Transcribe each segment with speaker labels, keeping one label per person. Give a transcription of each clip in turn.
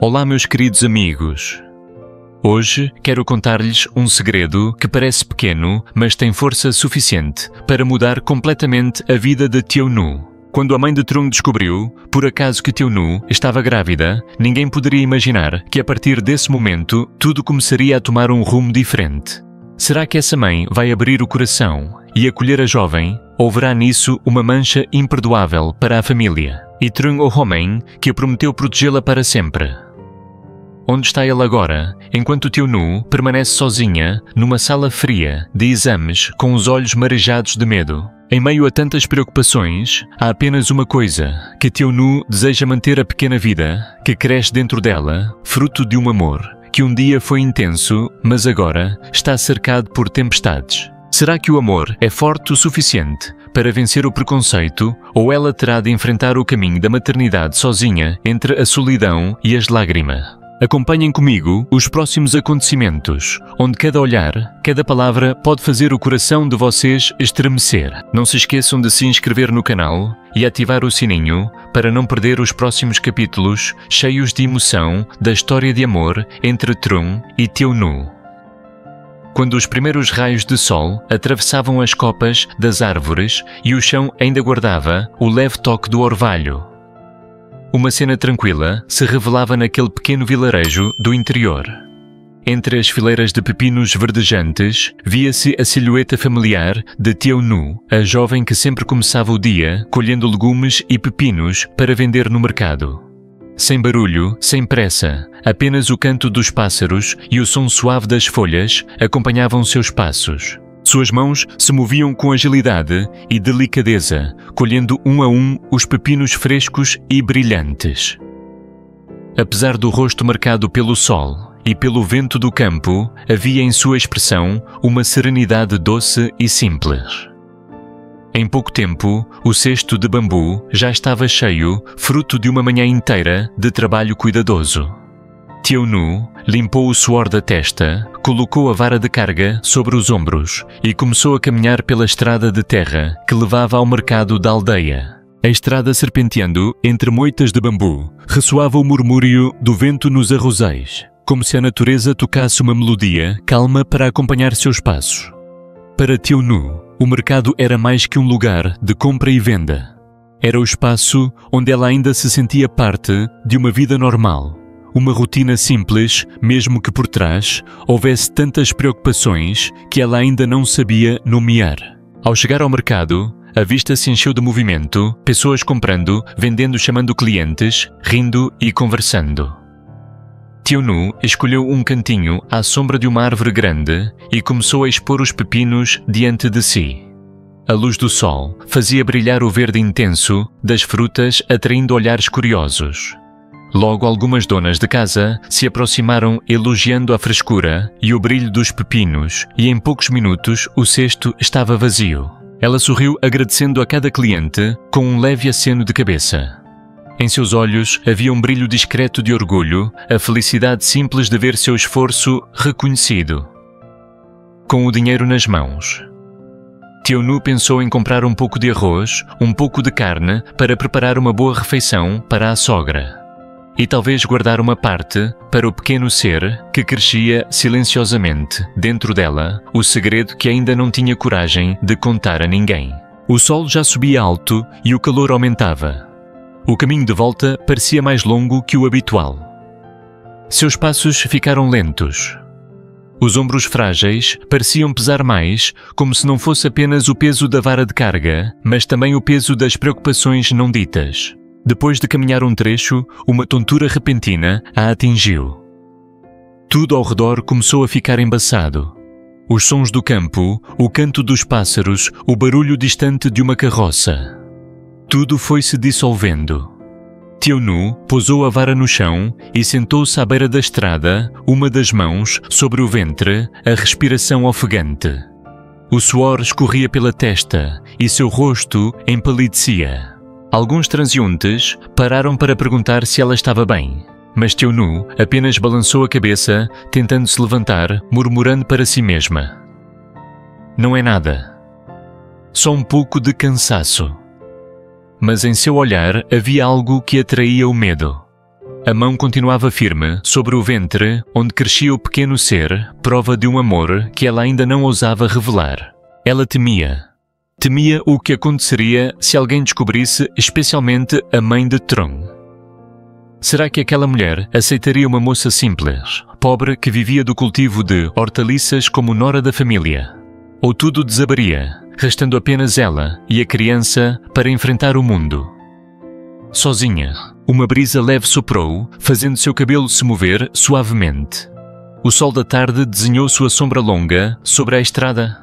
Speaker 1: Olá, meus queridos amigos. Hoje quero contar-lhes um segredo que parece pequeno, mas tem força suficiente para mudar completamente a vida de Tiaunu. Quando a mãe de Trung descobriu, por acaso, que Tiaunu estava grávida, ninguém poderia imaginar que a partir desse momento tudo começaria a tomar um rumo diferente. Será que essa mãe vai abrir o coração e acolher a jovem, ou verá nisso uma mancha imperdoável para a família? E Trung, o homem, que prometeu protegê-la para sempre. Onde está ele agora, enquanto Tiaunu permanece sozinha, numa sala fria, de exames, com os olhos marejados de medo? Em meio a tantas preocupações, há apenas uma coisa, que Tiaunu deseja manter a pequena vida, que cresce dentro dela, fruto de um amor, que um dia foi intenso, mas agora está cercado por tempestades. Será que o amor é forte o suficiente para vencer o preconceito, ou ela terá de enfrentar o caminho da maternidade sozinha, entre a solidão e as lágrimas? Acompanhem comigo os próximos acontecimentos, onde cada olhar, cada palavra pode fazer o coração de vocês estremecer. Não se esqueçam de se inscrever no canal e ativar o sininho para não perder os próximos capítulos cheios de emoção da história de amor entre Trung e Tiaunu. Quando os primeiros raios de sol atravessavam as copas das árvores e o chão ainda guardava o leve toque do orvalho, uma cena tranquila se revelava naquele pequeno vilarejo do interior. Entre as fileiras de pepinos verdejantes, via-se a silhueta familiar de Tiaunu, a jovem que sempre começava o dia colhendo legumes e pepinos para vender no mercado. Sem barulho, sem pressa, apenas o canto dos pássaros e o som suave das folhas acompanhavam seus passos. Suas mãos se moviam com agilidade e delicadeza, colhendo um a um os pepinos frescos e brilhantes. Apesar do rosto marcado pelo sol e pelo vento do campo, havia em sua expressão uma serenidade doce e simples. Em pouco tempo, o cesto de bambu já estava cheio, fruto de uma manhã inteira de trabalho cuidadoso. Tiaunu limpou o suor da testa, colocou a vara de carga sobre os ombros e começou a caminhar pela estrada de terra que levava ao mercado da aldeia. A estrada, serpenteando entre moitas de bambu, ressoava o murmúrio do vento nos arrozais, como se a natureza tocasse uma melodia calma para acompanhar seus passos. Para Tiaunu, o mercado era mais que um lugar de compra e venda. Era o espaço onde ela ainda se sentia parte de uma vida normal. Uma rotina simples, mesmo que por trás houvesse tantas preocupações que ela ainda não sabia nomear. Ao chegar ao mercado, a vista se encheu de movimento, pessoas comprando, vendendo, chamando clientes, rindo e conversando. Tiaunu escolheu um cantinho à sombra de uma árvore grande e começou a expor os pepinos diante de si. A luz do sol fazia brilhar o verde intenso das frutas, atraindo olhares curiosos. Logo, algumas donas de casa se aproximaram elogiando a frescura e o brilho dos pepinos, e em poucos minutos o cesto estava vazio. Ela sorriu agradecendo a cada cliente com um leve aceno de cabeça. Em seus olhos havia um brilho discreto de orgulho, a felicidade simples de ver seu esforço reconhecido. Com o dinheiro nas mãos, Tiaunu pensou em comprar um pouco de arroz, um pouco de carne para preparar uma boa refeição para a sogra. E talvez guardar uma parte para o pequeno ser que crescia silenciosamente dentro dela, o segredo que ainda não tinha coragem de contar a ninguém. O sol já subia alto e o calor aumentava. O caminho de volta parecia mais longo que o habitual. Seus passos ficaram lentos. Os ombros frágeis pareciam pesar mais, como se não fosse apenas o peso da vara de carga, mas também o peso das preocupações não ditas. Depois de caminhar um trecho, uma tontura repentina a atingiu. Tudo ao redor começou a ficar embaçado. Os sons do campo, o canto dos pássaros, o barulho distante de uma carroça. Tudo foi se dissolvendo. Tiaunu pousou a vara no chão e sentou-se à beira da estrada, uma das mãos sobre o ventre, a respiração ofegante. O suor escorria pela testa e seu rosto empalidecia. Alguns transeuntes pararam para perguntar se ela estava bem, mas Tiaunu apenas balançou a cabeça, tentando se levantar, murmurando para si mesma: "Não é nada. Só um pouco de cansaço." Mas em seu olhar havia algo que atraía o medo. A mão continuava firme sobre o ventre onde crescia o pequeno ser, prova de um amor que ela ainda não ousava revelar. Ela temia. Temia o que aconteceria se alguém descobrisse, especialmente a mãe de Trong. Será que aquela mulher aceitaria uma moça simples, pobre que vivia do cultivo de hortaliças como nora da família? Ou tudo desabaria, restando apenas ela e a criança para enfrentar o mundo? Sozinha, uma brisa leve soprou, fazendo seu cabelo se mover suavemente. O sol da tarde desenhou sua sombra longa sobre a estrada.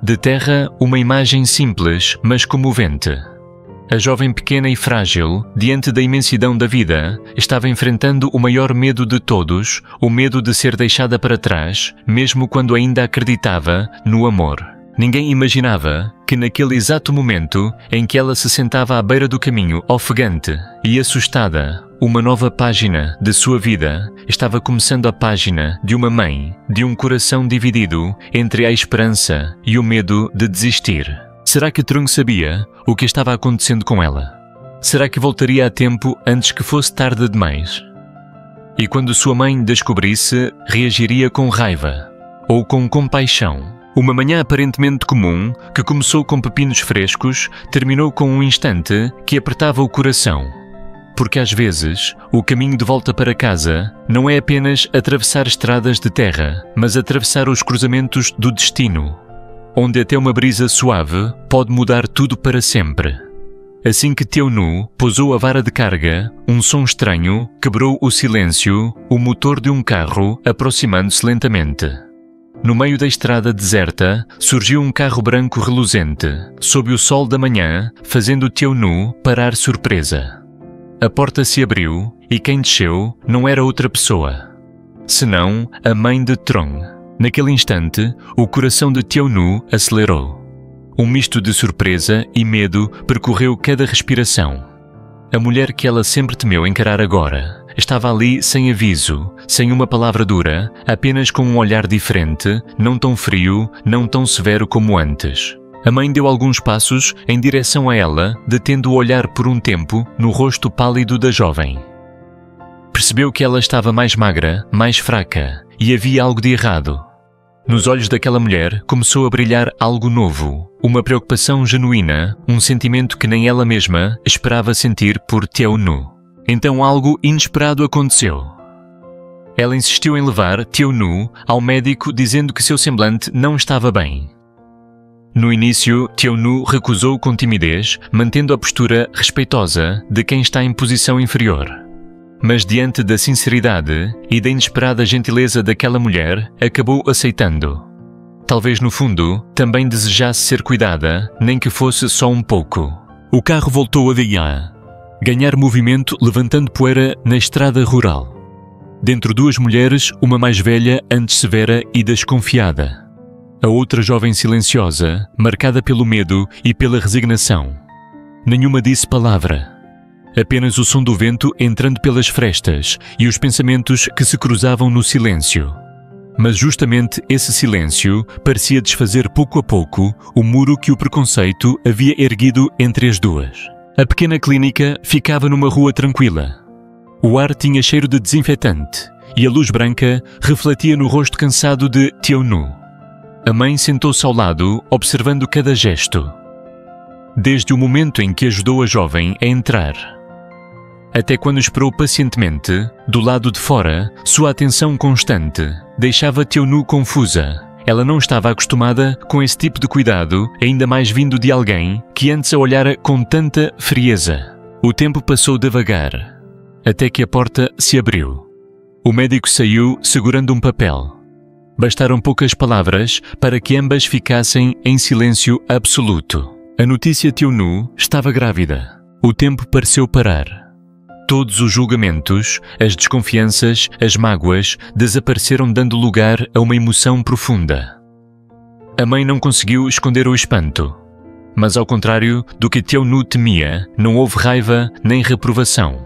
Speaker 1: De terra, uma imagem simples, mas comovente. A jovem pequena e frágil, diante da imensidão da vida, estava enfrentando o maior medo de todos, o medo de ser deixada para trás, mesmo quando ainda acreditava no amor. Ninguém imaginava que naquele exato momento em que ela se sentava à beira do caminho, ofegante e assustada, uma nova página de sua vida estava começando a página de uma mãe, de um coração dividido entre a esperança e o medo de desistir. Será que Trong sabia o que estava acontecendo com ela? Será que voltaria a tempo antes que fosse tarde demais? E quando sua mãe descobrisse, reagiria com raiva ou com compaixão? Uma manhã aparentemente comum, que começou com pepinos frescos, terminou com um instante que apertava o coração. Porque às vezes, o caminho de volta para casa não é apenas atravessar estradas de terra, mas atravessar os cruzamentos do destino, onde até uma brisa suave pode mudar tudo para sempre. Assim que Teo Nu pousou a vara de carga, um som estranho quebrou o silêncio, o motor de um carro aproximando-se lentamente. No meio da estrada deserta, surgiu um carro branco reluzente, sob o sol da manhã, fazendo Teo Nu parar surpresa. A porta se abriu e quem desceu não era outra pessoa, senão a mãe de Trong. Naquele instante, o coração de Teo Nu acelerou. Um misto de surpresa e medo percorreu cada respiração. A mulher que ela sempre temeu encarar agora estava ali sem aviso, sem uma palavra dura, apenas com um olhar diferente, não tão frio, não tão severo como antes. A mãe deu alguns passos em direção a ela, detendo o olhar por um tempo no rosto pálido da jovem. Percebeu que ela estava mais magra, mais fraca, e havia algo de errado. Nos olhos daquela mulher começou a brilhar algo novo, uma preocupação genuína, um sentimento que nem ela mesma esperava sentir por Teo Nu. Então algo inesperado aconteceu. Ela insistiu em levar Teo Nu ao médico dizendo que seu semblante não estava bem. No início, Teo Nu recusou com timidez, mantendo a postura respeitosa de quem está em posição inferior. Mas diante da sinceridade e da inesperada gentileza daquela mulher, acabou aceitando. Talvez no fundo, também desejasse ser cuidada, nem que fosse só um pouco. O carro voltou a ganhar movimento levantando poeira na estrada rural. Dentro duas mulheres, uma mais velha, antes severa e desconfiada. A outra jovem silenciosa, marcada pelo medo e pela resignação. Nenhuma disse palavra. Apenas o som do vento entrando pelas frestas e os pensamentos que se cruzavam no silêncio. Mas justamente esse silêncio parecia desfazer pouco a pouco o muro que o preconceito havia erguido entre as duas. A pequena clínica ficava numa rua tranquila. O ar tinha cheiro de desinfetante e a luz branca refletia no rosto cansado de Teo Nu. A mãe sentou-se ao lado, observando cada gesto. Desde o momento em que ajudou a jovem a entrar, até quando esperou pacientemente, do lado de fora, sua atenção constante deixava Teo Nu confusa. Ela não estava acostumada com esse tipo de cuidado, ainda mais vindo de alguém que antes a olhara com tanta frieza. O tempo passou devagar, até que a porta se abriu. O médico saiu segurando um papel. Bastaram poucas palavras para que ambas ficassem em silêncio absoluto. A notícia Teo Nu estava grávida. O tempo pareceu parar. Todos os julgamentos, as desconfianças, as mágoas desapareceram, dando lugar a uma emoção profunda. A mãe não conseguiu esconder o espanto. Mas ao contrário do que Teo Nu temia, não houve raiva nem reprovação.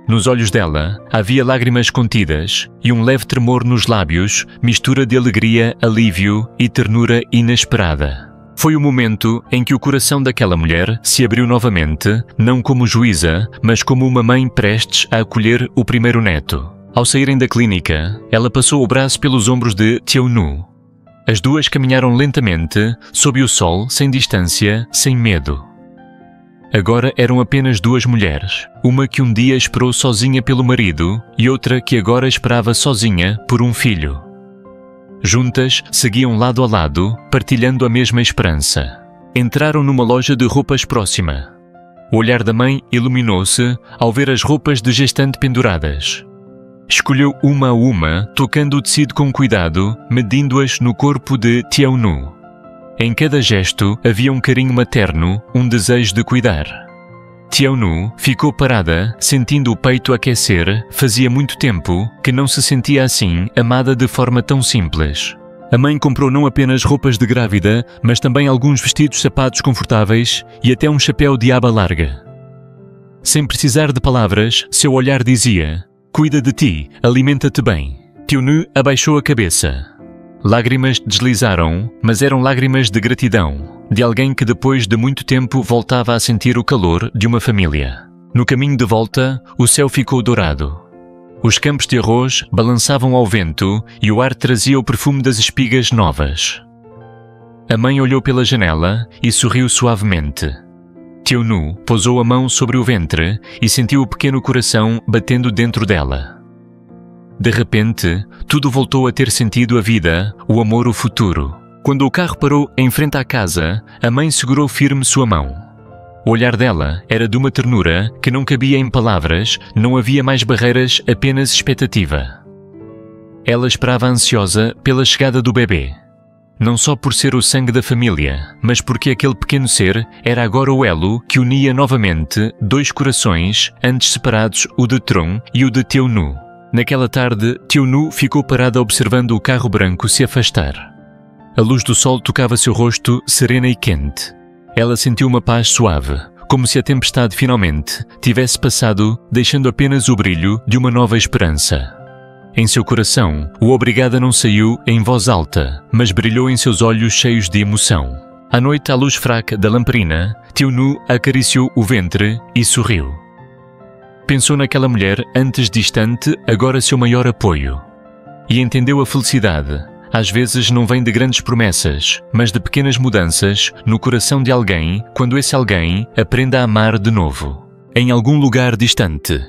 Speaker 1: Nos olhos dela havia lágrimas contidas e um leve tremor nos lábios, mistura de alegria, alívio e ternura inesperada. Foi o momento em que o coração daquela mulher se abriu novamente, não como juíza, mas como uma mãe prestes a acolher o primeiro neto. Ao saírem da clínica, ela passou o braço pelos ombros de Xiaonu. As duas caminharam lentamente, sob o sol, sem distância, sem medo. Agora eram apenas duas mulheres, uma que um dia esperou sozinha pelo marido e outra que agora esperava sozinha por um filho. Juntas, seguiam lado a lado, partilhando a mesma esperança. Entraram numa loja de roupas próxima. O olhar da mãe iluminou-se ao ver as roupas de gestante penduradas. Escolheu uma a uma, tocando o tecido com cuidado, medindo-as no corpo de Xiaonu. Em cada gesto havia um carinho materno, um desejo de cuidar. Xiaonu ficou parada, sentindo o peito aquecer. Fazia muito tempo que não se sentia assim, amada de forma tão simples. A mãe comprou não apenas roupas de grávida, mas também alguns vestidos, sapatos confortáveis e até um chapéu de aba larga. Sem precisar de palavras, seu olhar dizia: "Cuida de ti, alimenta-te bem." Xiaonu abaixou a cabeça. Lágrimas deslizaram, mas eram lágrimas de gratidão, de alguém que depois de muito tempo voltava a sentir o calor de uma família. No caminho de volta, o céu ficou dourado. Os campos de arroz balançavam ao vento e o ar trazia o perfume das espigas novas. A mãe olhou pela janela e sorriu suavemente. Xiaonu pousou a mão sobre o ventre e sentiu o pequeno coração batendo dentro dela. De repente, tudo voltou a ter sentido: a vida, o amor, o futuro. Quando o carro parou em frente à casa, a mãe segurou firme sua mão. O olhar dela era de uma ternura que não cabia em palavras, não havia mais barreiras, apenas expectativa. Ela esperava ansiosa pela chegada do bebê. Não só por ser o sangue da família, mas porque aquele pequeno ser era agora o elo que unia novamente dois corações, antes separados, o de Trung e o de Xiaonu. Naquela tarde, Xiaonu ficou parada observando o carro branco se afastar. A luz do sol tocava seu rosto serena e quente. Ela sentiu uma paz suave, como se a tempestade finalmente tivesse passado, deixando apenas o brilho de uma nova esperança. Em seu coração, o obrigada não saiu em voz alta, mas brilhou em seus olhos cheios de emoção. À noite, à luz fraca da lamparina, Xiaonu acariciou o ventre e sorriu. Pensou naquela mulher antes distante, agora seu maior apoio. E entendeu: a felicidade às vezes não vem de grandes promessas, mas de pequenas mudanças no coração de alguém, quando esse alguém aprenda a amar de novo, em algum lugar distante.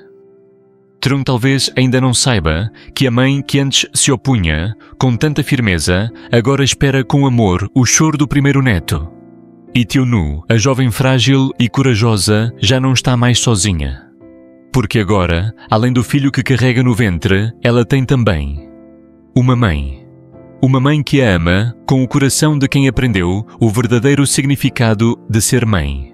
Speaker 1: Trung talvez ainda não saiba que a mãe que antes se opunha com tanta firmeza, agora espera com amor o choro do primeiro neto. E Xiaonu, a jovem frágil e corajosa, já não está mais sozinha. Porque agora, além do filho que carrega no ventre, ela tem também uma mãe. Uma mãe que a ama com o coração de quem aprendeu o verdadeiro significado de ser mãe.